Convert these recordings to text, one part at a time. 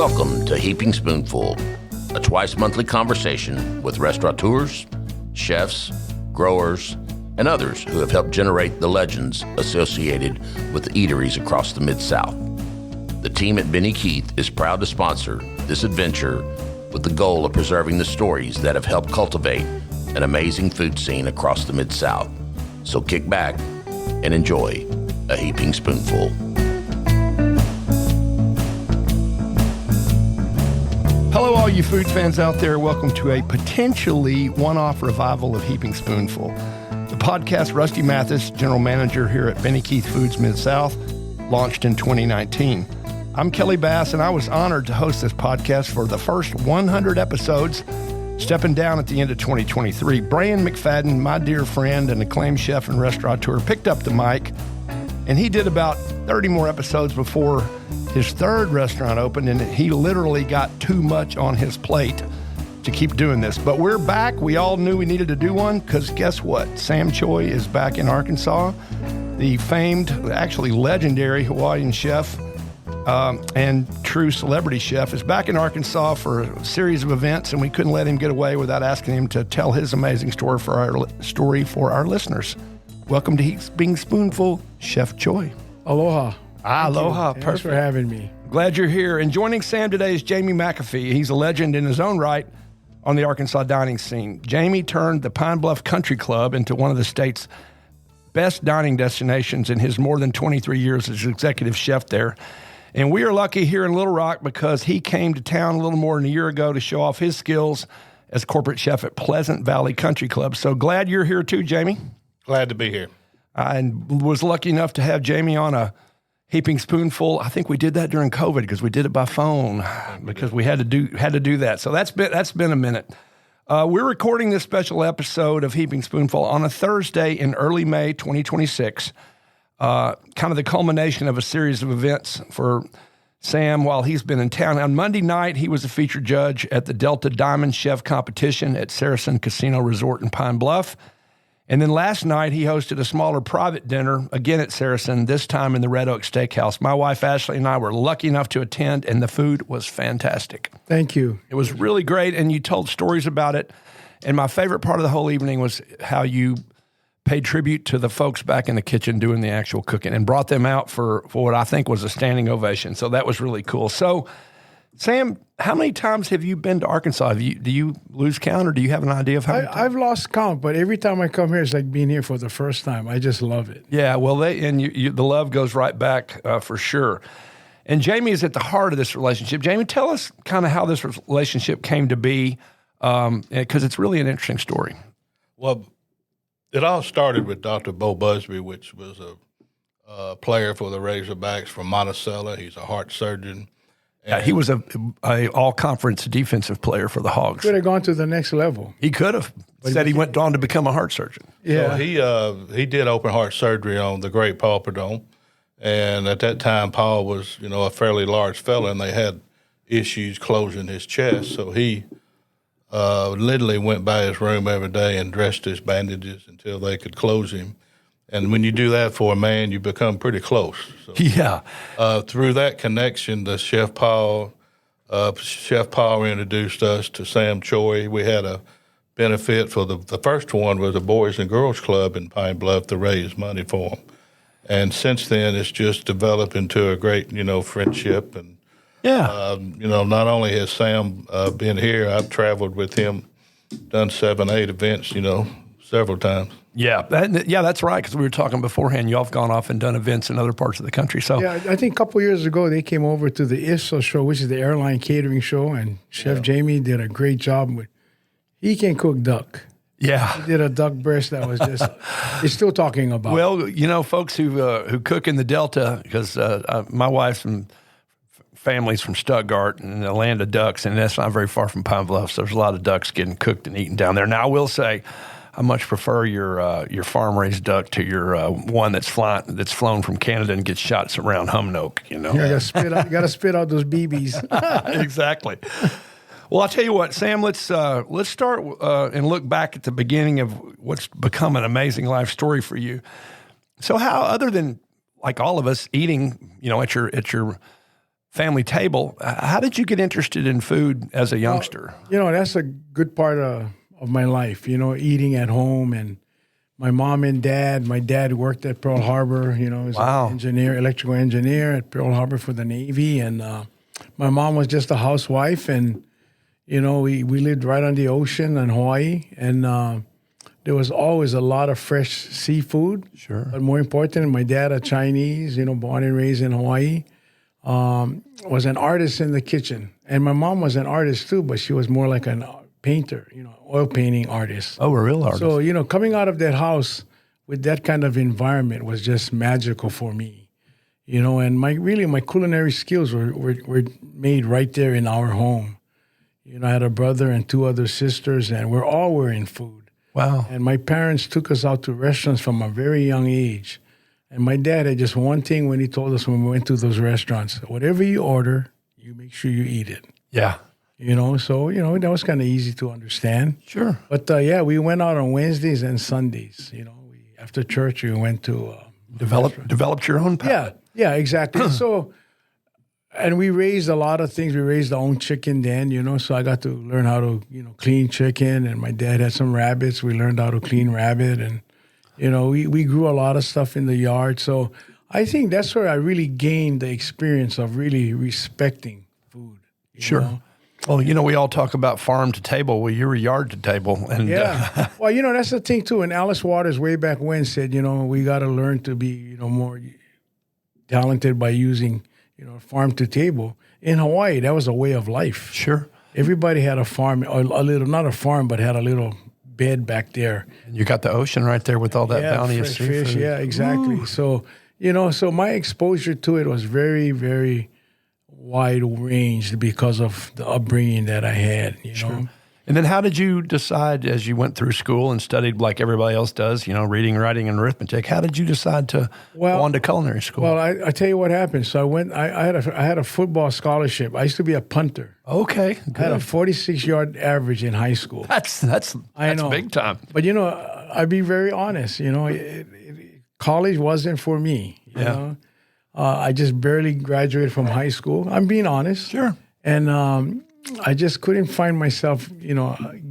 Welcome to Heaping Spoonful, a twice-monthly conversation with restaurateurs, chefs, growers, and others who have helped generate the legends associated with the eateries across the Mid-South. The team at Benny Keith is proud to sponsor this adventure with the goal of preserving the stories that have helped cultivate an amazing food scene across the Mid-South. So kick back and enjoy a Heaping Spoonful. Hello, all you food fans out there. Welcome to a potentially one-off revival of Heaping Spoonful. The podcast Rusty Mathis, general manager here at Benny Keith Foods Mid-South, launched in 2019. I'm Kelly Bass, and I was honored to host this podcast for the first 100 episodes, stepping down at the end of 2023. Brian McFadden, my dear friend and acclaimed chef and restaurateur, picked up the mic, and he did about 30 more episodes before his third restaurant opened, and he literally got too much on his plate to keep doing this. But we're back. We all knew we needed to do one because guess what? Sam Choy is back in Arkansas. The famed, actually legendary Hawaiian chef and true celebrity chef is back in Arkansas for a series of events, and we couldn't let him get away without asking him to tell his amazing story for our listeners. Welcome to Heaping Spoonful, Chef Choy. Aloha. Aloha. Thanks Perfect. for having me. Glad you're here. And joining Sam today is Jamie McAfee. He's a legend in his own right on the Arkansas dining scene. Jamie turned the Pine Bluff Country Club into one of the state's best dining destinations in his more than 23 years as executive chef there. And we are lucky here in Little Rock because he came to town a little more than a year ago to show off his skills as corporate chef at Pleasant Valley Country Club. So glad you're here too, Jamie. Glad to be here. I was lucky enough to have Jamie on a Heaping Spoonful. I think we did that during COVID because we did it by phone because we had to do that. So that's been a minute. We're recording this special episode of Heaping Spoonful on a Thursday in early May 2026. Kind of the culmination of a series of events for Sam while he's been in town. On Monday night, he was a featured judge at the Delta Diamond Chef Competition at Saracen Casino Resort in Pine Bluff. And then last night, he hosted a smaller private dinner, again at Saracen, this time in the Red Oak Steakhouse. My wife, Ashley, and I were lucky enough to attend, and the food was fantastic. Thank you. It was really great, and you told stories about it. And my favorite part of the whole evening was how you paid tribute to the folks back in the kitchen doing the actual cooking and brought them out for what I think was a standing ovation. So that was really cool. So, Sam, how many times have you been to Arkansas? Do you lose count, or do you have an idea of how many times? I've lost count, but every time I come here, it's like being here for the first time. I just love it. Yeah, well, the love goes right back for sure. And Jamie is at the heart of this relationship. Jamie, tell us kind of how this relationship came to be, because it's really an interesting story. Well, it all started with Dr. Bo Busby, which was a player for the Razorbacks from Monticello. He's a heart surgeon. Yeah, he was a all-conference defensive player for the Hogs. Could have gone to the next level. He could have. Said he went on to become a heart surgeon. Yeah. So he did open heart surgery on the great Paul Perdome. And at that time, Paul was, a fairly large fella, and they had issues closing his chest. So he literally went by his room every day and dressed his bandages until they could close him. And when you do that for a man, you become pretty close. So, yeah. Through that connection, the Chef Paul introduced us to Sam Choy. We had a benefit for the first one was a Boys and Girls Club in Pine Bluff to raise money for them. And since then, it's just developed into a great, friendship. And, yeah. Not only has Sam been here, I've traveled with him, done 7-8 events, several times. Yeah, that's right, because we were talking beforehand. Y'all have gone off and done events in other parts of the country. So yeah, I think a couple of years ago, they came over to the ISO show, which is the airline catering show, and Chef Jamie did a great job. He can cook duck. Yeah. He did a duck breast that was just, he's still talking about. Well, folks who cook in the Delta, because my wife's from families from Stuttgart and the land of ducks, and that's not very far from Pine Bluff, so there's a lot of ducks getting cooked and eaten down there. Now, I will say, I much prefer your farm raised duck to your one that's flown from Canada and gets shot around Humnoke. You gotta spit out those BBs. Exactly. Well, I'll tell you what, Sam. Let's start and look back at the beginning of what's become an amazing life story for you. So, how, other than like all of us eating, at your family table. How did you get interested in food as a youngster? That's a good part of my life, eating at home. And my mom and dad, my dad worked at Pearl Harbor, was an engineer, electrical engineer at Pearl Harbor for the Navy. And my mom was just a housewife. And, we lived right on the ocean in Hawaii. And there was always a lot of fresh seafood. Sure. But more important, my dad, a Chinese, born and raised in Hawaii, was an artist in the kitchen. And my mom was an artist too, but she was more like a painter, oil painting artist. Oh, a real artist. So, coming out of that house with that kind of environment was just magical for me. And my culinary skills were made right there in our home. I had a brother and 2 other sisters, and we all were in food. Wow. And my parents took us out to restaurants from a very young age. And my dad had just one thing when he told us when we went to those restaurants: whatever you order, you make sure you eat it. Yeah. So, that was kind of easy to understand. Sure. But, we went out on Wednesdays and Sundays. After church, we went to... Developed your own palate. Yeah, exactly. So, and we raised a lot of things. We raised our own chicken then, so I got to learn how to, clean chicken. And my dad had some rabbits. We learned how to clean rabbit. And, we grew a lot of stuff in the yard. So I think that's where I really gained the experience of really respecting food. Sure. Well, we all talk about farm to table. Well, you're yard to table. And yeah. Well, that's the thing, too. And Alice Waters way back when said, we got to learn to be, more talented by using, farm to table. In Hawaii, that was a way of life. Sure. Everybody had a farm, or a little, not a farm, but had a little bed back there. And you got the ocean right there with all that bounty of seafood. Fish, yeah, exactly. Ooh. So, so my exposure to it was very, very wide ranged because of the upbringing that I had, Sure. And then how did you decide as you went through school and studied like everybody else does, reading, writing, and arithmetic, how did you decide to go on to culinary school? Well, I tell you what happened. So I had a football scholarship. I used to be a punter. Okay, good. I had a 46-yard average in high school. That's big time. But, I'd be very honest, college wasn't for me, you know. I just barely graduated from high school. I'm being honest. Sure. And I just couldn't find myself,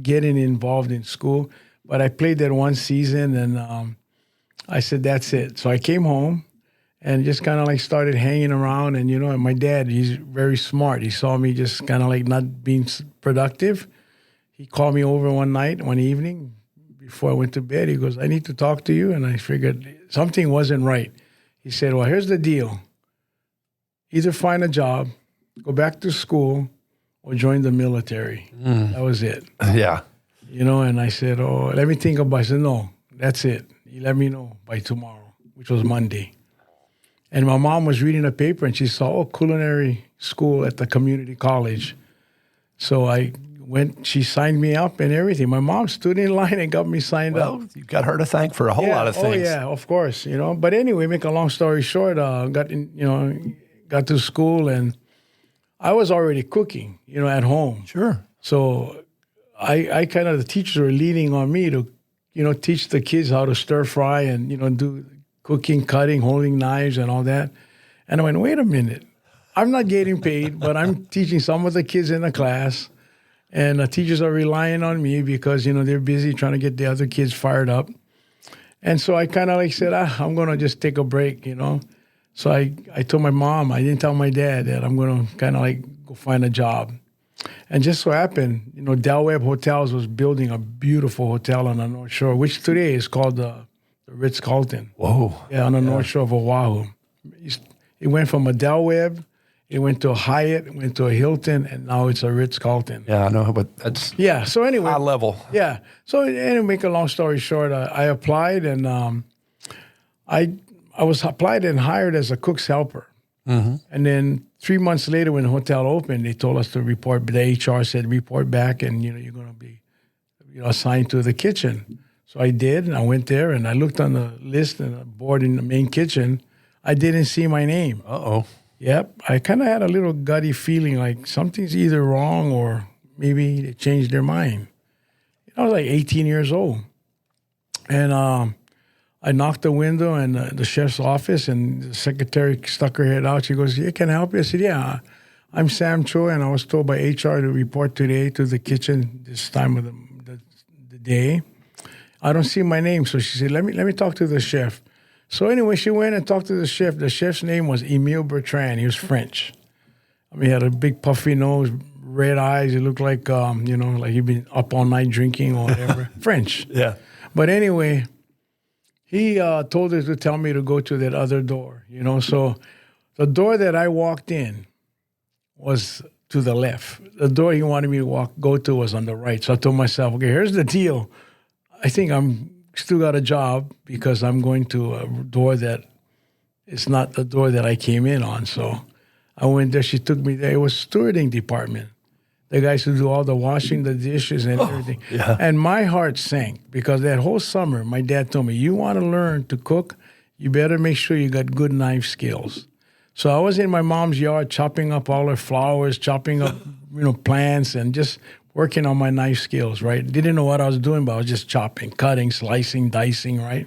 getting involved in school. But I played that one season, and I said, that's it. So I came home and just kind of started hanging around. And, and my dad, he's very smart. He saw me just kind of not being productive. He called me over one evening before I went to bed. He goes, I need to talk to you. And I figured something wasn't right. He said, well, here's the deal. Either find a job, go back to school, or join the military. That was it. Yeah. And I said, oh, let me think about it. I said, no, that's it. You let me know by tomorrow, which was Monday. And my mom was reading a paper, and she saw, culinary school at the community college. So I went, she signed me up and everything. My mom stood in line and got me signed up. Well, you got her to thank for a whole lot of things. Oh, yeah, of course, But anyway, make a long story short, got to school, and I was already cooking, at home. Sure. So I kind of, the teachers were leaning on me to, teach the kids how to stir fry and, do cooking, cutting, holding knives and all that. And I went, wait a minute. I'm not getting paid, but I'm teaching some of the kids in the class. And the teachers are relying on me because, they're busy trying to get the other kids fired up. And so I kind of said, I'm going to just take a break, So I told my mom, I didn't tell my dad that I'm going to kind of go find a job. And just so happened, Del Webb Hotels was building a beautiful hotel on the North Shore, which today is called the Ritz-Carlton. Whoa. Yeah, on the North Shore of Oahu. It went from a Del Webb, it went to a Hyatt, it went to a Hilton, and now it's a Ritz-Carlton. Yeah, I know, but that's so anyway, high level. Yeah. So anyway, make a long story short, I applied, and I was applied and hired as a cook's helper. Mm-hmm. And then 3 months later, when the hotel opened, they told us to report. The HR said, report back, and you're going to be assigned to the kitchen. So I did, and I went there, and I looked on the list and the board in the main kitchen. I didn't see my name. Uh-oh. Yep. I kind of had a little gutty feeling like something's either wrong or maybe they changed their mind. I was like 18 years old. And I knocked the window in the chef's office, and the secretary stuck her head out. She goes, "Yeah, can I help you?" I said, "Yeah, I'm Sam Choy, and I was told by HR to report today to the kitchen this time of the day. I don't see my name." So she said, let me talk to the chef. So anyway, she went and talked to the chef. The chef's name was Emile Bertrand. He was French. I mean, he had a big puffy nose, red eyes. He looked like, like he'd been up all night drinking or whatever. French. Yeah. But anyway, he told her to tell me to go to that other door, So the door that I walked in was to the left. The door he wanted me to go to was on the right. So I told myself, okay, here's the deal. I think I'm still got a job because I'm going to a door that is not the door that I came in on. So I went there. She took me there. It was stewarding department. The guys who do all the washing, the dishes, and everything. Yeah. And my heart sank because that whole summer, my dad told me, you want to learn to cook, you better make sure you got good knife skills. So I was in my mom's yard chopping up all her flowers, chopping up, plants, and just working on my knife skills, right? Didn't know what I was doing, but I was just chopping, cutting, slicing, dicing, right?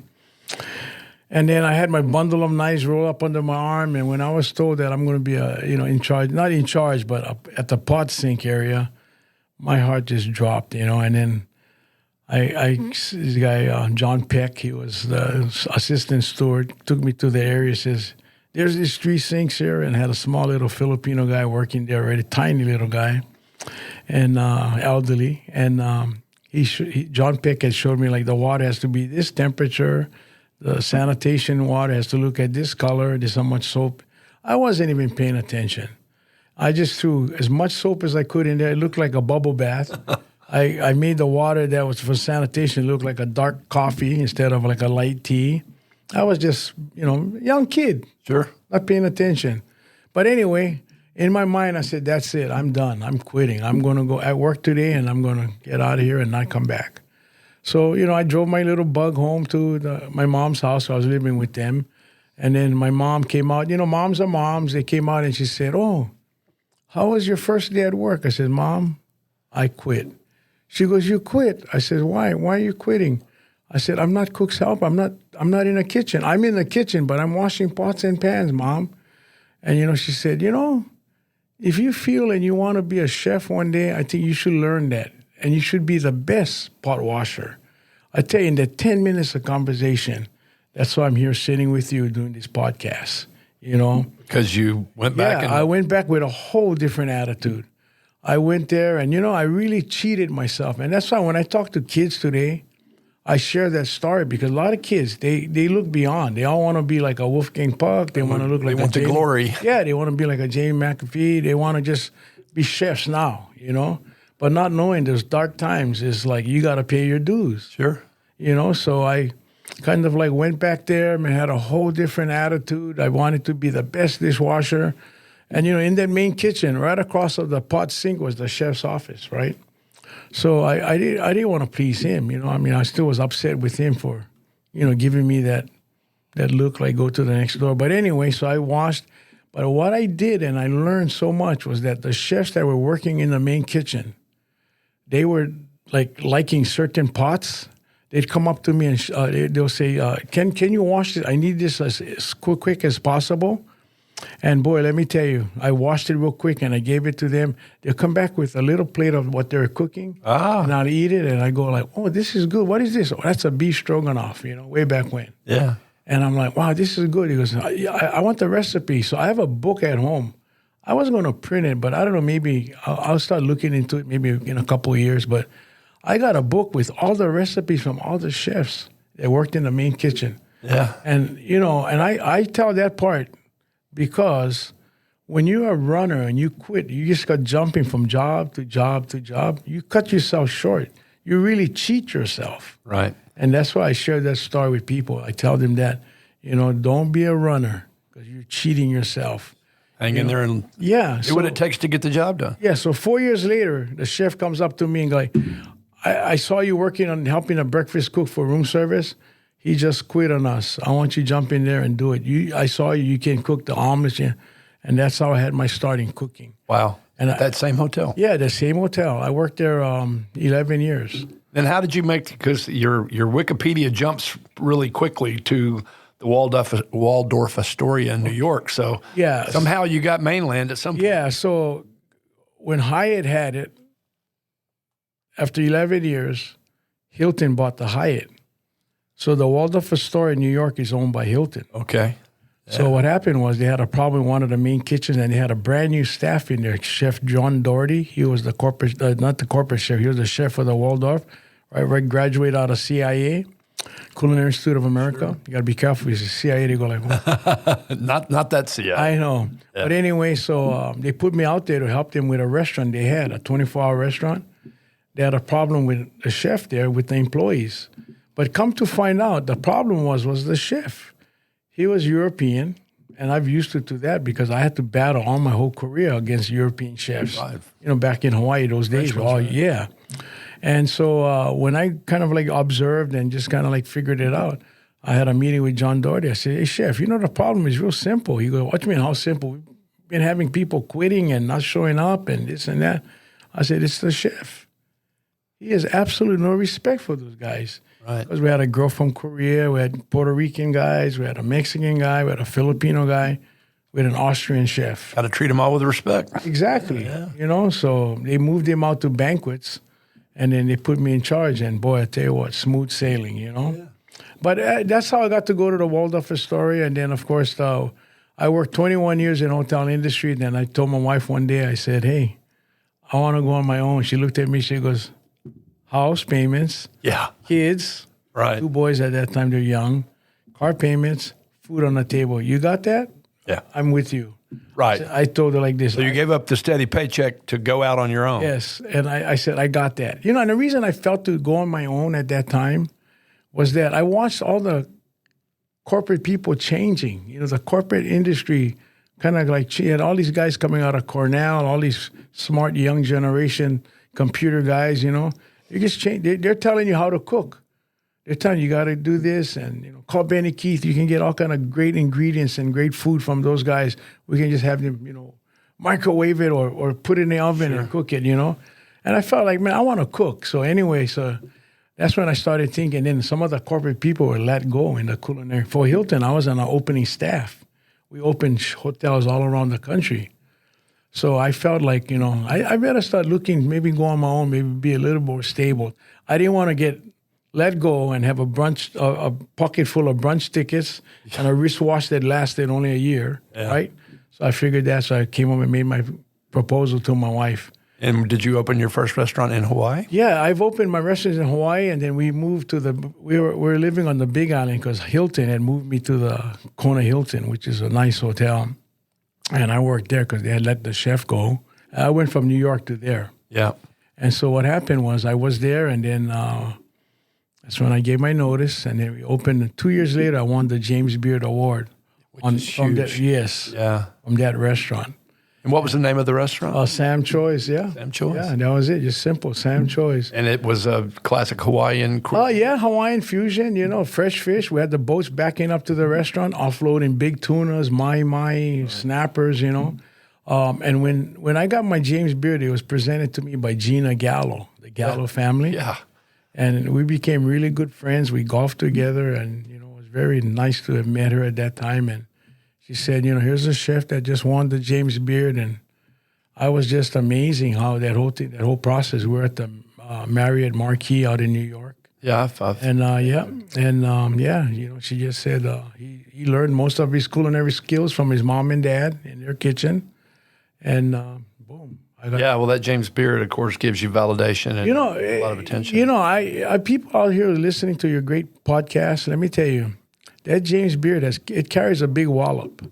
And then I had my bundle of knives roll up under my arm, and when I was told that I'm going to be, in charge, not in charge, but up at the pot sink area, my heart just dropped, and then this guy, John Peck, he was the assistant steward, took me to the area, says, there's these 3 sinks here, and had a small little Filipino guy working there already, tiny little guy, and elderly. And John Peck had showed me, like, the water has to be this temperature, the sanitation water has to look at this color, there's how much soap. I wasn't even paying attention. I just threw as much soap as I could in there. It looked like a bubble bath. I made the water that was for sanitation look like a dark coffee instead of like a light tea. I was just, young kid. Sure. Not paying attention. But anyway, in my mind, I said, that's it. I'm done. I'm quitting. I'm going to go at work today, and I'm going to get out of here and not come back. So, I drove my little bug home to my mom's house. I was living with them. And then my mom came out. Moms are moms. They came out, and she said, "Oh, how was your first day at work?" I said, "Mom, I quit." She goes, "You quit?" I said, "Why? Why are you quitting?" I said, "I'm not cook's help. I'm not in the kitchen. I'm in the kitchen, but I'm washing pots and pans, Mom." And, she said, if you feel and you want to be a chef one day, I think you should learn that. And you should be the best pot washer. I tell you, in the 10 minutes of conversation, that's why I'm here sitting with you doing this podcast, Because you went back. Yeah, I went back with a whole different attitude. I went there and, I really cheated myself. And that's why when I talk to kids today, I share that story because a lot of kids, they look beyond. They all want to be like a Wolfgang Puck. They want to look like they want the glory. Yeah, they want to be like a Jamie McAfee. They want to just be chefs now, But not knowing those dark times is like you got to pay your dues. Sure. So I kind of like went back there and had a whole different attitude. I wanted to be the best dishwasher. And, in that main kitchen, right across of the pot sink was the chef's office, right? So I didn't want to please him, I still was upset with him for, giving me that look like go to the next door. But anyway, so I washed. But what I did, and I learned so much, was that the chefs that were working in the main kitchen, they were like liking certain pots. They'd come up to me and they'll say, can you wash this? I need this as quick as possible. And boy, let me tell you, I washed it real quick and I gave it to them. They'll come back with a little plate of what they're cooking. And I'll eat it and I go like, "Oh, this is good. What is this?" "Oh, that's a beef stroganoff, way back when." Yeah. And I'm like, "Wow, this is good." He goes, I want the recipe. So I have a book at home. I wasn't going to print it, but I don't know, maybe I'll start looking into it maybe in a couple of years. But I got a book with all the recipes from all the chefs that worked in the main kitchen. Yeah. And, and I tell that part because when you're a runner and you quit, you just got jumping from job to job to job, you cut yourself short. You really cheat yourself. Right. And that's why I share that story with people. I tell them that, don't be a runner because you're cheating yourself. Hang in there and do what it takes to get the job done. Yeah, so 4 years later, the chef comes up to me and goes, I saw you working on helping a breakfast cook for room service. He just quit on us. I want you to jump in there and do it. I saw you can cook the omelets. Yeah. And that's how I had my starting cooking. Wow. And that same hotel? Yeah, the same hotel. I worked there 11 years. Then how did you make, because your Wikipedia jumps really quickly to the Waldorf Astoria in New York. So Yeah. somehow you got mainland at some point. Yeah, so when Hyatt had it, after 11 years, Hilton bought the Hyatt. So the Waldorf Astoria in New York is owned by Hilton. Okay. So what happened was they had a problem in one of the main kitchens, and they had a brand new staff in there. Chef John Doherty, he was the corporate, not the corporate chef, he was the chef for the Waldorf. Right, graduated out of CIA, Culinary Institute of America. Sure. You got to be careful. He's a CIA. They go like, not that CIA. I know. Yeah. But anyway, so they put me out there to help them with a restaurant they had, a 24-hour restaurant. They had a problem with the chef there, with the employees. But come to find out, the problem was the chef. He was European, and I've used to that because I had to battle all my whole career against European chefs. Right. Back in Hawaii those days. Yeah. And so when I kind of like observed and just kind of like figured it out, I had a meeting with John Doherty. I said, hey, chef, the problem is real simple. He goes, what do you mean, how simple? We've been having people quitting and not showing up and this and that. I said, it's the chef. He has absolutely no respect for those guys. Right. Because we had a girl from Korea, we had Puerto Rican guys, we had a Mexican guy, we had a Filipino guy, we had an Austrian chef. Got to treat them all with respect. Exactly. Yeah. So they moved him out to banquets. And then they put me in charge, and boy, I tell you what, smooth sailing, Yeah. But that's how I got to go to the Waldorf Astoria. And then, of course, I worked 21 years in the hotel industry. Then I told my wife one day, I said, hey, I want to go on my own. She looked at me, she goes, house payments, kids, right? 2 boys at that time, they're young, car payments, food on the table. You got that? Yeah. I'm with you. Right. I told her like this. So you gave up the steady paycheck to go out on your own. Yes. And I said, I got that. And the reason I felt to go on my own at that time was that I watched all the corporate people changing. The corporate industry kind of like, you had all these guys coming out of Cornell, all these smart young generation computer guys, They just change. They're telling you how to cook. They're telling you got to do this, and call Benny Keith. You can get all kind of great ingredients and great food from those guys. We can just have them, microwave it or put it in the oven and cook it, And I felt like, man, I want to cook. So anyway, that's when I started thinking. Then some of the corporate people were let go in the culinary. For Hilton, I was on our opening staff. We opened hotels all around the country. So I felt like, I better start looking, maybe go on my own, maybe be a little more stable. I didn't want to get let go and have a pocket full of brunch tickets and a wristwatch that lasted only a year, right? So I figured that, so I came up and made my proposal to my wife. And did you open your first restaurant in Hawaii? Yeah, I've opened my restaurants in Hawaii, and then we moved to we were living on the Big Island because Hilton had moved me to the Kona Hilton, which is a nice hotel. And I worked there because they had let the chef go. I went from New York to there. Yeah. And so what happened was I was there, and then that's when I gave my notice, and then we opened. And 2 years later, I won the James Beard Award. Which is huge. From that restaurant. And what was the name of the restaurant? Sam Choy's, Sam Choy's. Yeah, that was it. Just simple, Sam Choy's. And it was a classic Hawaiian cuisine. Oh, yeah, Hawaiian fusion, fresh fish. We had the boats backing up to the restaurant, offloading big tunas, mai, snappers, And when I got my James Beard, it was presented to me by Gina Gallo, the Gallo family. Yeah. And we became really good friends. We golfed together, and, it was very nice to have met her at that time. And she said, here's a chef that just won the James Beard. And I was just amazing how that whole process. We're at the Marriott Marquis out in New York. Yeah. She just said he learned most of his culinary skills from his mom and dad in their kitchen. And boom. That James Beard, of course, gives you validation and a lot of attention. I people out here listening to your great podcast, let me tell you, that James Beard, it carries a big wallop,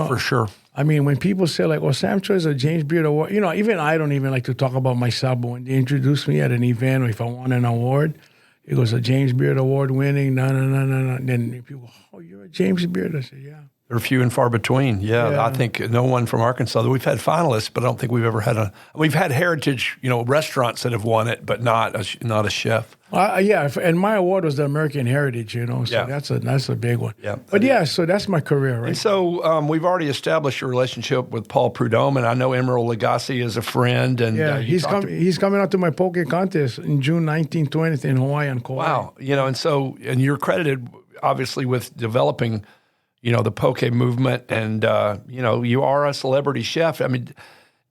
For sure. I mean, when people say like, Sam Choy's a James Beard Award, even I don't even like to talk about myself, but when they introduce me at an event or if I won an award, it goes a James Beard Award winning, no. Then people go, oh, you're a James Beard? I said, yeah. They're few and far between. Yeah, Yeah. I think no one from Arkansas. We've had finalists, but I don't think we've ever had we've had heritage, restaurants that have won it, but not a chef. And my award was the American Heritage, so Yeah. that's a big one. Yeah. But so that's my career, right? And so we've already established a relationship with Paul Prudhomme, and I know Emeril Lagasse is a friend. And Yeah, he's coming out to my poke contest in June 19th, 20th in Hawaiian. Wow, and you're credited obviously with developing, the poke movement, and you are a celebrity chef. I mean,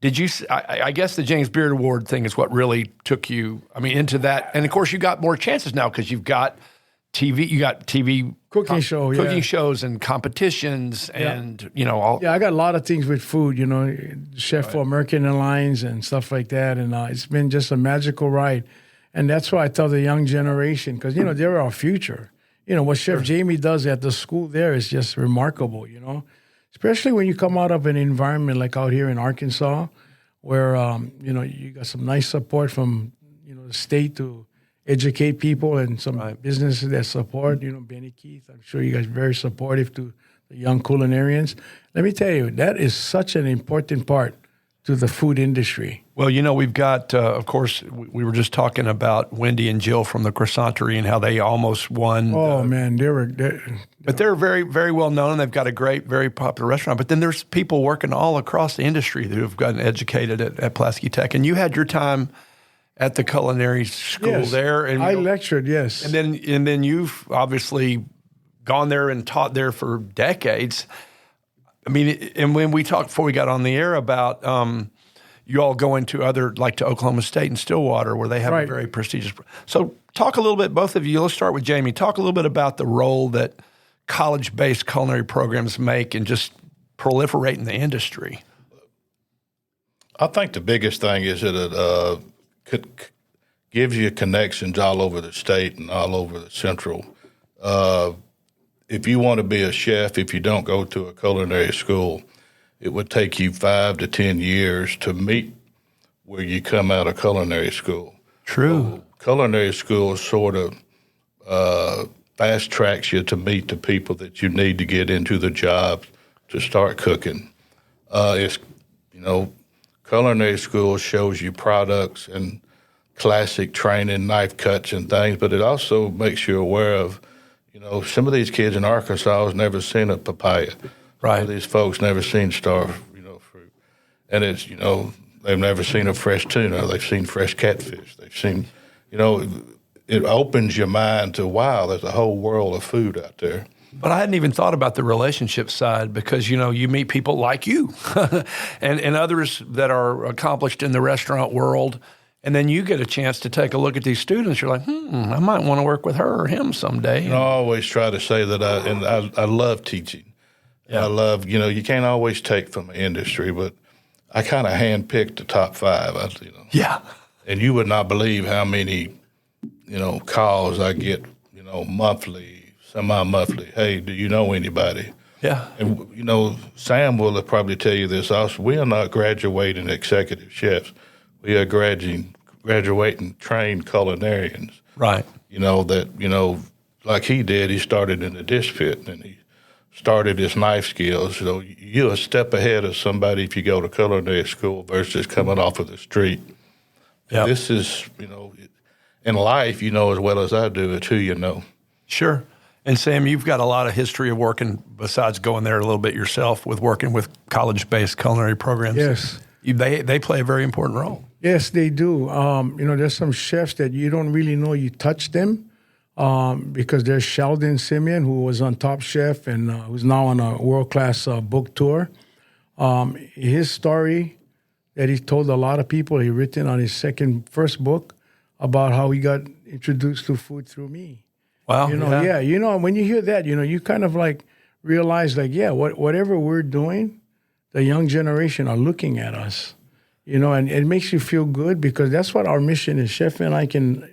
did you? I guess the James Beard Award thing is what really took you, into that. And of course, you got more chances now because you've got TV. You got TV cooking shows and competitions, and all. Yeah, I got a lot of things with food. Chef for American Airlines and stuff like that, and it's been just a magical ride. And that's why I tell the young generation, because they're our future. What Chef Jamie does at the school there is just remarkable, especially when you come out of an environment like out here in Arkansas, where, you got some nice support from, the state to educate people and some businesses that support, Benny Keith. I'm sure you guys are very supportive to the young culinarians. Let me tell you, that is such an important part to the food industry. Well, we've got, of course, we were just talking about Wendy and Jill from the Croissanterie and how they almost won. Oh, man, But they're very, very well known. They've got a great, very popular restaurant. But then there's people working all across the industry who have gotten educated at Pulaski Tech. And you had your time at the culinary school there. And I lectured, yes. And then you've obviously gone there and taught there for decades. And when we talked before we got on the air about you all going to to Oklahoma State and Stillwater, where they have a very prestigious. So talk a little bit, both of you. Let's start with Jamie. Talk a little bit about the role that college-based culinary programs make in just proliferating the industry. I think the biggest thing is that it gives you connections all over the state and all over the central. If you want to be a chef, if you don't go to a culinary school, it would take you 5 to 10 years to meet where you come out of culinary school. True. So culinary school sort of fast tracks you to meet the people that you need to get into the job to start cooking. Culinary school shows you products and classic training, knife cuts and things, but it also makes you aware of, some of these kids in Arkansas has never seen a papaya. Right. Some of these folks never seen star, fruit. And it's, they've never seen a fresh tuna. They've seen fresh catfish. They've seen, it opens your mind to, wow, there's a whole world of food out there. But I hadn't even thought about the relationship side because, you meet people like you and others that are accomplished in the restaurant world. And then you get a chance to take a look at these students. You're like, I might want to work with her or him someday. I always try to say that I love teaching. Yeah. I love, you can't always take from the industry, but I kind of handpicked the top 5. Yeah. And you would not believe how many, calls I get, monthly, semi-monthly. Hey, do you know anybody? Yeah. And, Sam will probably tell you this also. We are not graduating executive chefs. We are graduating trained culinarians. Right. Like he did, he started in the dish pit and he started his knife skills. You're a step ahead of somebody if you go to culinary school versus coming off of the street. Yeah. This is, in life, as well as I do, it's who you know. Sure. And Sam, you've got a lot of history of working, besides going there a little bit yourself, with working with college-based culinary programs. Yes. They play a very important role. Yes, they do. There's some chefs that you don't really know you touched them because there's Sheldon Simeon, who was on Top Chef and who's now on a world-class book tour. His story that he told a lot of people, he written on his first book about how he got introduced to food through me. Wow. When you hear that, you kind of like realize whatever we're doing, the young generation are looking at us, and it makes you feel good because that's what our mission is. Chef and I can,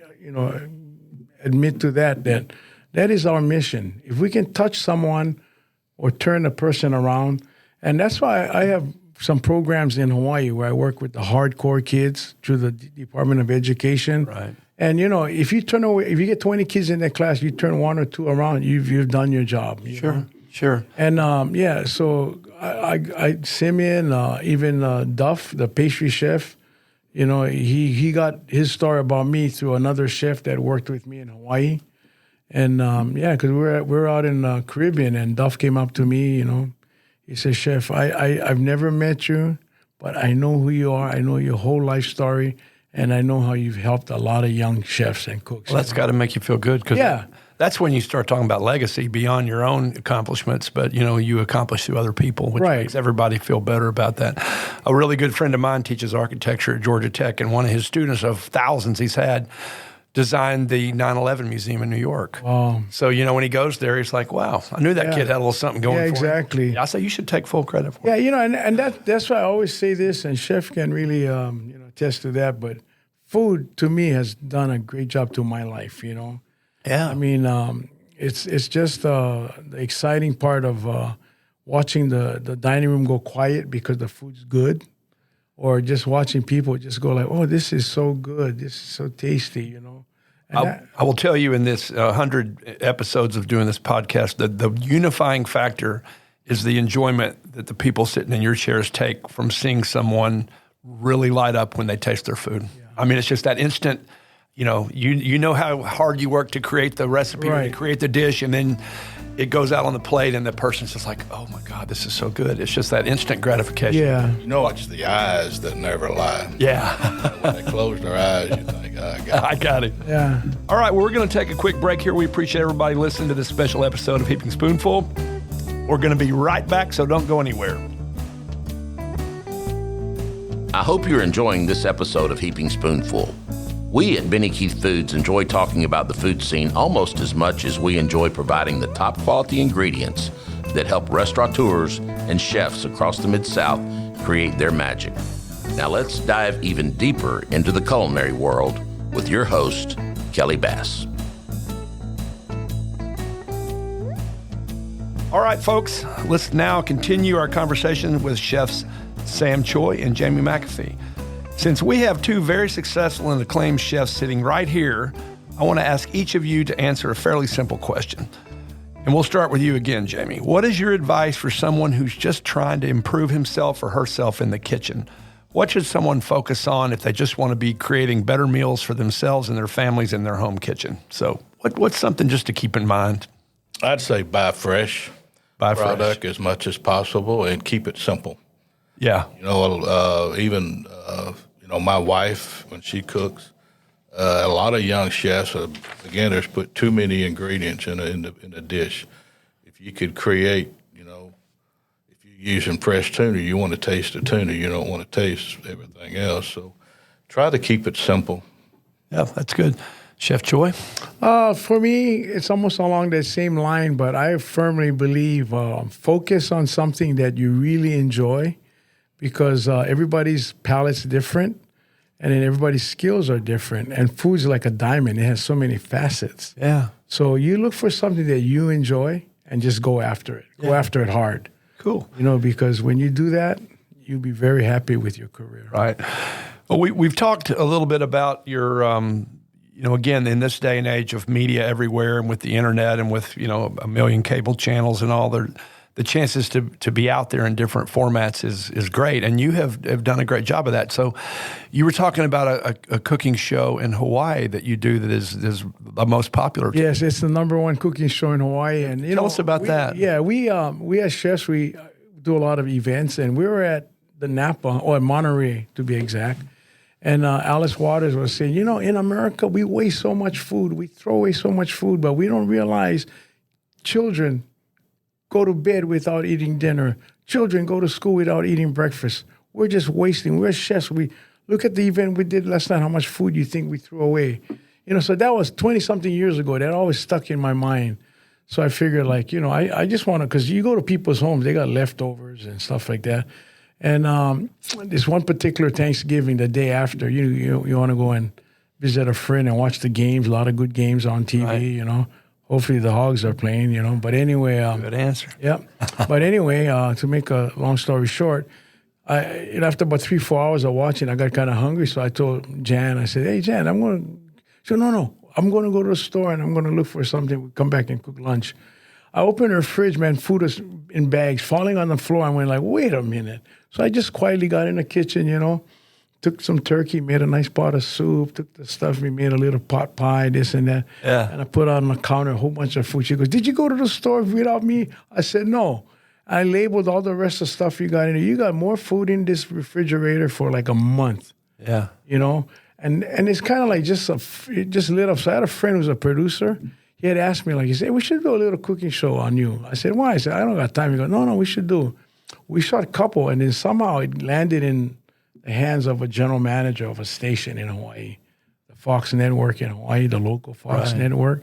admit to that is our mission. If we can touch someone or turn a person around, and that's why I have some programs in Hawaii where I work with the hardcore kids through the Department of Education. Right. And if you get 20 kids in that class, you turn 1 or 2 around, you've done your job. Sure. Sure. And so I Simeon, even Duff, the pastry chef, he got his story about me through another chef that worked with me in Hawaii. And because we're out in the Caribbean, and Duff came up to me, he said, "Chef, I've never met you, but I know who you are. I know your whole life story, and I know how you've helped a lot of young chefs and cooks." Well, that's got to make you feel good, because that's when you start talking about legacy beyond your own accomplishments, but you accomplish through other people, which makes everybody feel better about that. A really good friend of mine teaches architecture at Georgia Tech, and one of his students, of thousands he's had, designed the 9/11 Museum in New York. Wow. So, when he goes there, he's like, wow, I knew that kid had a little something going for him. Exactly. I say you should take full credit for it. Yeah, and that's why I always say this, and Chef can really attest to that, but food to me has done a great job to my life, Yeah. I mean, it's just the exciting part of watching the dining room go quiet because the food's good, or just watching people just go like, "Oh, this is so good. This is so tasty," I will tell you, in this 100 episodes of doing this podcast, the unifying factor is the enjoyment that the people sitting in your chairs take from seeing someone really light up when they taste their food. Yeah. I mean, it's just that instant. You know how hard you work to create the recipe, or to create the dish, and then it goes out on the plate, and the person's just like, "Oh my God, this is so good!" It's just that instant gratification. Yeah, it's the eyes that never lie. Yeah, when they close their eyes, you think, I got it. Yeah. All right, well, we're going to take a quick break here. We appreciate everybody listening to this special episode of Heaping Spoonful. We're going to be right back, so don't go anywhere. I hope you're enjoying this episode of Heaping Spoonful. We at Benny Keith Foods enjoy talking about the food scene almost as much as we enjoy providing the top quality ingredients that help restaurateurs and chefs across the Mid-South create their magic. Now let's dive even deeper into the culinary world with your host, Kelly Bass. All right, folks, let's now continue our conversation with chefs Sam Choy and Jamie McAfee. Since we have two very successful and acclaimed chefs sitting right here, I want to ask each of you to answer a fairly simple question. And we'll start with you again, Jamie. What is your advice for someone who's just trying to improve himself or herself in the kitchen? What should someone focus on if they just want to be creating better meals for themselves and their families in their home kitchen? So what's something just to keep in mind? I'd say buy fresh product as much as possible and keep it simple. Yeah. My wife, when she cooks, a lot of young chefs, beginners, put too many ingredients in a dish. If you could create, if you're using fresh tuna, you want to taste the tuna. You don't want to taste everything else. So try to keep it simple. Yeah, that's good. Chef Choy? For me, it's almost along that same line, but I firmly believe focus on something that you really enjoy, because everybody's palate's different, and then everybody's skills are different. And food's like a diamond. It has so many facets. Yeah. So you look for something that you enjoy and just go after it. Yeah. Go after it hard. Cool. Because when you do that, you'll be very happy with your career. Right. Well, we've talked a little bit about your, again, in this day and age of media everywhere, and with the internet, and with, a million cable channels and all, the chances to be out there in different formats is great. And you have done a great job of that. So you were talking about a cooking show in Hawaii that you do that is the most popular. Yes, it's the #1 cooking show in Hawaii. And tell us about that. Yeah, we as chefs, we do a lot of events, and we were at the Napa, or Monterey to be exact. And Alice Waters was saying, in America, we waste so much food. We throw away so much food, but we don't realize children go to bed without eating dinner. Children go to school without eating breakfast. We're just wasting. We're chefs. We look at the event we did last night, how much food you think we threw away. So that was 20-something years ago. That always stuck in my mind. So I figured, I just want to, because you go to people's homes, they got leftovers and stuff like that. And this one particular Thanksgiving, the day after, you want to go and visit a friend and watch the games, a lot of good games on TV, right. Hopefully the Hogs are playing, But anyway. Good answer. Yeah. But anyway, to make a long story short, after about 3-4 hours of watching, I got kind of hungry. So I told Jan, I said, "Hey, Jan, she said, no, I'm going to go to the store and I'm going to look for something. We'll come back and cook lunch." I opened her fridge, man, food was in bags, falling on the floor. I went like, wait a minute. So I just quietly got in the kitchen, took some turkey, made a nice pot of soup, took the stuff, we made a little pot pie, this and that. Yeah. And I put on the counter a whole bunch of food. She goes, did you go to the store without me? I said, no. I labeled all the rest of the stuff you got in there. You got more food in this refrigerator for like a month. Yeah. And it's kind of like it just lit up. So I had a friend who's a producer. He had asked me, he said, we should do a little cooking show on you. I said, why? I said, I don't got time. He goes, no, we should do. We shot a couple, and then somehow it landed in the hands of a general manager of a station in Hawaii, the Fox Network in Hawaii, the local Fox Network.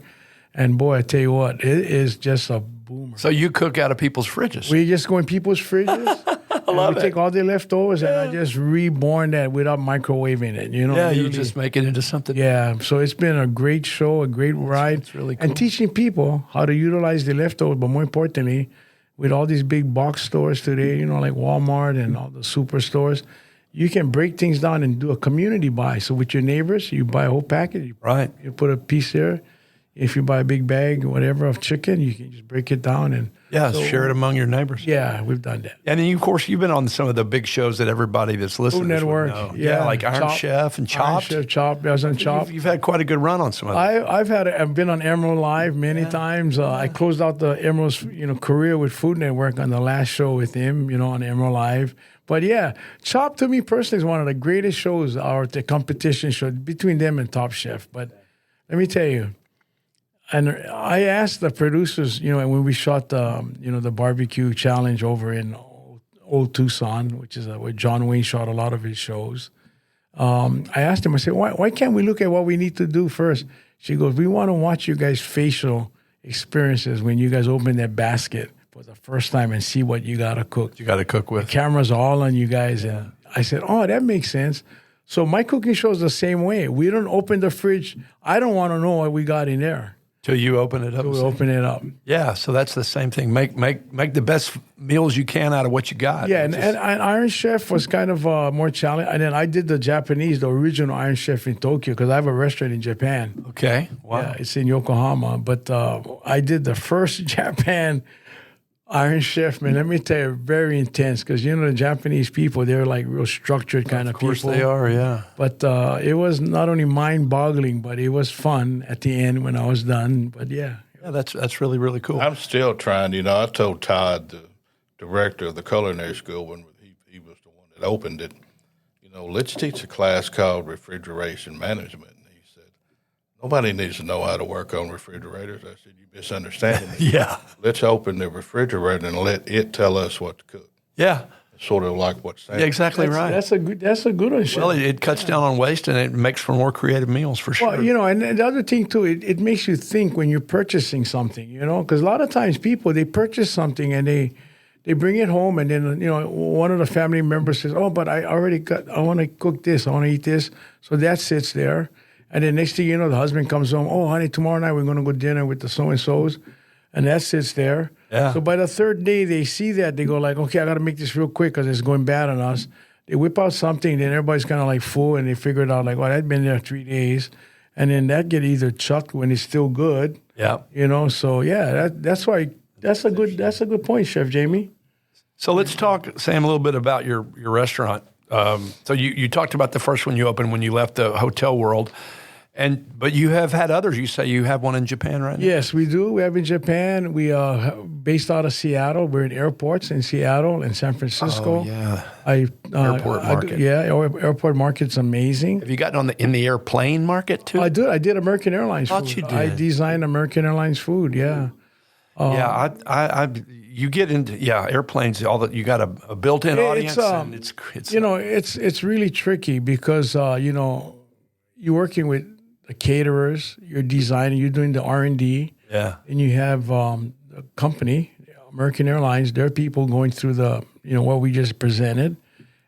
And boy, I tell you what, it is just a boomer. So you cook out of people's fridges? We just go in people's fridges. I love it. Take all the leftovers and I just reborn that without microwaving it. You just make it into something. Yeah, so it's been a great show, a great ride. It's really cool. And teaching people how to utilize the leftovers, but more importantly, with all these big box stores today, like Walmart and all the superstores, you can break things down and do a community buy. So with your neighbors, you buy a whole package. You put a piece there. If you buy a big bag, whatever, of chicken, you can just break it down and share it among your neighbors. Yeah, we've done that. And then, of course, you've been on some of the big shows that everybody that's listening Food to Network, know. yeah, like Iron Chef and Chopped. Iron Chef, Chopped. I was on Chopped. You've had quite a good run on some of them. I've been on Emerald Live many times. I closed out the Emerald's career with Food Network on the last show with him, on Emerald Live. But yeah, Chopped to me personally is one of the greatest shows, or the competition show between them and Top Chef. But let me tell you. And I asked the producers, when we shot the barbecue challenge over in Old Tucson, which is where John Wayne shot a lot of his shows. I asked him, I said, why can't we look at what we need to do first? She goes, we want to watch you guys' facial experiences when you guys open that basket for the first time and see what you got to cook. You got to cook with. The cameras are all on you guys. Yeah. And I said, oh, that makes sense. So my cooking show is the same way. We don't open the fridge. I don't want to know what we got in there. Till you open it up. Till we open it up. Yeah, so that's the same thing. Make the best meals you can out of what you got. Yeah, and Iron Chef was kind of more challenging. And then I did the original Iron Chef in Tokyo, because I have a restaurant in Japan. Okay, wow. Yeah, it's in Yokohama. But I did the first Japan Iron Chef, man. Let me tell you, very intense, because the Japanese people, they're like real structured kind of people. Of course they are, yeah. But it was not only mind-boggling, but it was fun at the end when I was done. But yeah. Yeah, that's really, really cool. I'm still trying, I told Todd, the director of the culinary school, when he was the one that opened it, let's teach a class called refrigeration management. And he said, nobody needs to know how to work on refrigerators. I said, you misunderstanding me. Yeah. Let's open the refrigerator and let it tell us what to cook. Yeah. Sort of like what Sam. Yeah, exactly right. That's a good one. Well, it cuts down on waste, and it makes for more creative meals for sure. Well, and the other thing too, it makes you think when you're purchasing something, because a lot of times people, they purchase something and they bring it home, and then one of the family members says, "Oh, but I want to cook this, I want to eat this," so that sits there, and then next thing you know, the husband comes home, "Oh, honey, tomorrow night we're going to go dinner with the so and so's," and that sits there. Yeah. So by the third day, they see that, they go like, okay, I got to make this real quick because it's going bad on us. They whip out something, then everybody's kind of like full, and they figure it out like, well, that'd been there 3 days. And then that get either chucked when it's still good. Yeah. So yeah, that's why, that's a good point, Chef Jamie. So let's talk, Sam, a little bit about your restaurant. So you talked about the first one you opened when you left the hotel world. But you have had others. You say you have one in Japan right now? Yes, we do. We have in Japan. We are based out of Seattle. We're in airports in Seattle and San Francisco. Oh, yeah. Airport market. Airport market's amazing. Have you gotten in the airplane market too? I did American Airlines Thought food. you did. I designed American Airlines food, yeah. You get into airplanes. All that you got a built-in audience, and it's it's really tricky because you're working with the caterers, you're designing, you're doing the R&D, and you have a company, American Airlines. There are people going through the what we just presented,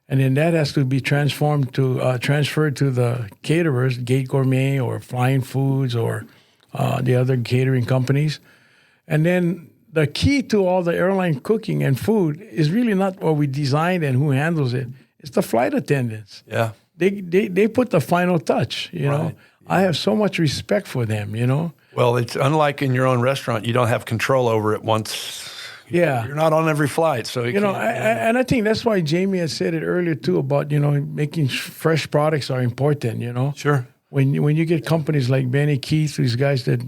and then that has to be transferred to the caterers, Gate Gourmet or Flying Foods or the other catering companies. And then the key to all the airline cooking and food is really not what we designed and who handles it. It's the flight attendants. Yeah. They put the final touch, you know. I have so much respect for them, Well, it's unlike in your own restaurant. You don't have control over it once. Yeah. You're not on every flight, so and I think that's why Jamie had said it earlier too about making fresh products are important. Sure. When you get companies like Benny Keith, these guys that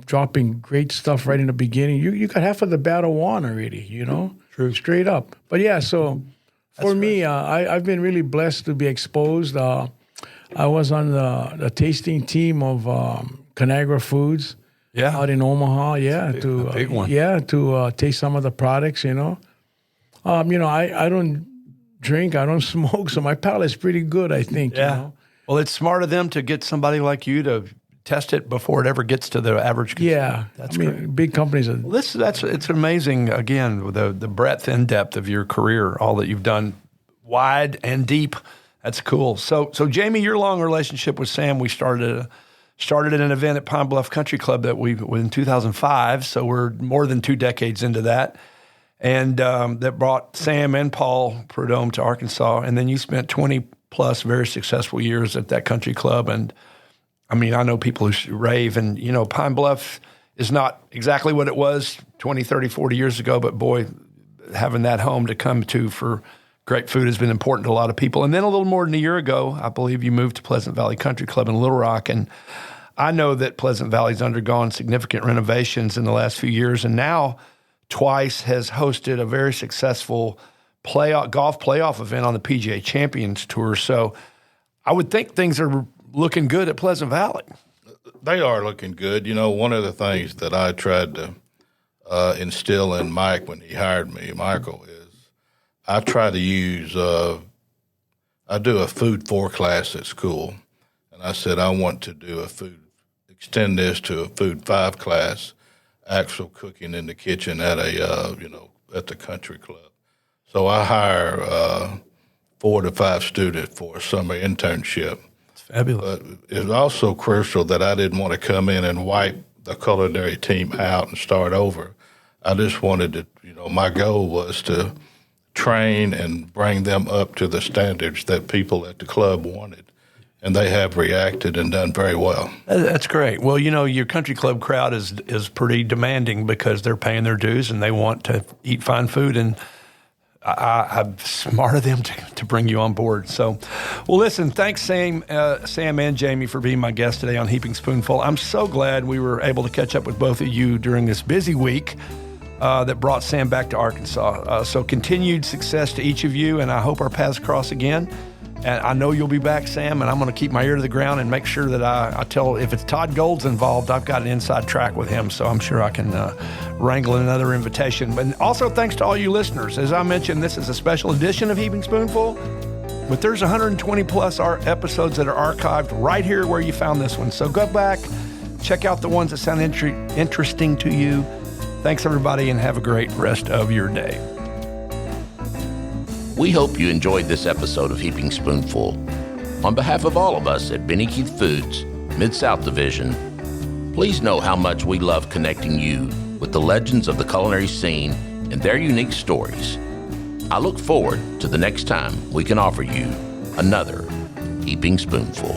dropping great stuff right in the beginning, you got half of the battle won already. True. Straight up. But yeah, so for me, I've been really blessed to be exposed. I was on the tasting team of Conagra Foods. Yeah. Out in Omaha, a big one. To taste some of the products, I don't drink, I don't smoke, so my palate's pretty good, I think. Yeah. Well, it's smart of them to get somebody like you to test it before it ever gets to the average consumer. Yeah. That's great. Big companies are... Well, it's amazing, again, with the breadth and depth of your career, all that you've done wide and deep. That's cool. So Jamie, your long relationship with Sam, we started at an event at Pine Bluff Country Club that in 2005, so we're more than 2 decades into that, and that brought Sam and Paul Prudhomme to Arkansas, and then you spent 20-plus very successful years at that country club, and I know people who rave, and Pine Bluff is not exactly what it was 20, 30, 40 years ago, but boy, having that home to come to for great food has been important to a lot of people. And then a little more than a year ago, I believe you moved to Pleasant Valley Country Club in Little Rock. And I know that Pleasant Valley's undergone significant renovations in the last few years, and now twice has hosted a very successful golf playoff event on the PGA Champions Tour. So I would think things are looking good at Pleasant Valley. They are looking good. One of the things that I tried to instill in Mike when he hired me, Michael, is I try to use, I do a food 4 class at school, and I said I want to extend this to a food 5 class, actual cooking in the kitchen at at the country club. So I hire 4 to 5 students for a summer internship. It's fabulous. But it's also crucial that I didn't want to come in and wipe the culinary team out and start over. I just wanted to, my goal was to train and bring them up to the standards that people at the club wanted. And they have reacted and done very well. That's great. Well, your country club crowd is pretty demanding because they're paying their dues and they want to eat fine food. And I'm smart of them to bring you on board. So, well, listen, thanks, Sam and Jamie, for being my guest today on Heaping Spoonful. I'm so glad we were able to catch up with both of you during this busy week that brought Sam back to Arkansas. So continued success to each of you, and I hope our paths cross again. And I know you'll be back, Sam, and I'm going to keep my ear to the ground and make sure that I tell, if it's Todd Gold's involved, I've got an inside track with him, so I'm sure I can wrangle another invitation. But also thanks to all you listeners. As I mentioned, this is a special edition of Heaping Spoonful, but there's 120-plus episodes that are archived right here where you found this one. So go back, check out the ones that sound interesting to you. Thanks, everybody, and have a great rest of your day. We hope you enjoyed this episode of Heaping Spoonful. On behalf of all of us at Benny Keith Foods, Mid-South Division, please know how much we love connecting you with the legends of the culinary scene and their unique stories. I look forward to the next time we can offer you another Heaping Spoonful.